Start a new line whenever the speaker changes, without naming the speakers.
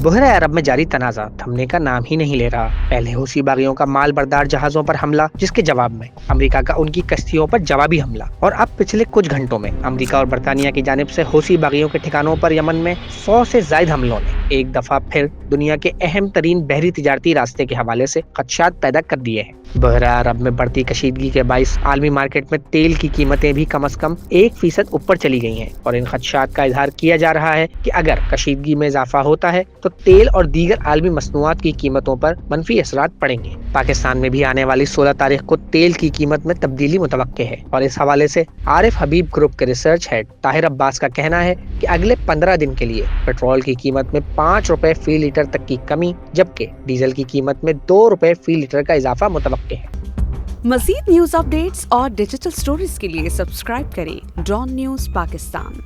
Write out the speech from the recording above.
بحیرہ عرب میں جاری تنازع تھمنے کا نام ہی نہیں لے رہا۔ پہلے حوثی باغیوں کا مال بردار جہازوں پر حملہ، جس کے جواب میں امریکہ کا ان کی کشتیوں پر جوابی حملہ، اور اب پچھلے کچھ گھنٹوں میں امریکہ اور برطانیہ کی جانب سے حوثی باغیوں کے ٹھکانوں پر یمن میں 100 سے زائد حملوں نے ایک دفعہ پھر دنیا کے اہم ترین بحری تجارتی راستے کے حوالے سے خدشات پیدا کر دیے ہیں۔ بحیرہ عرب میں بڑھتی کشیدگی کے باعث عالمی مارکیٹ میں تیل کی قیمتیں بھی کم از کم 1% اوپر چلی گئی ہیں، اور ان خدشات کا اظہار کیا جا رہا ہے کہ اگر کشیدگی میں اضافہ ہوتا ہے تو تیل اور دیگر عالمی مصنوعات کی قیمتوں پر منفی اثرات پڑیں گے۔ پاکستان میں بھی آنے والی 16 تاریخ کو تیل کی قیمت میں تبدیلی متوقع ہے، اور اس حوالے سے عارف حبیب گروپ کے ریسرچ ہیڈ طاہر عباس کا کہنا ہے کہ اگلے 15 دن کے لیے پیٹرول کی قیمت میں 5 روپے فی لیٹر تک کی کمی، جبکہ ڈیزل کی قیمت میں 2 روپے فی لیٹر کا اضافہ متوقع ہے۔
مزید نیوز اپ ڈیٹس اور ڈیجیٹل سٹوریز کے لیے سبسکرائب کریں ڈان نیوز پاکستان۔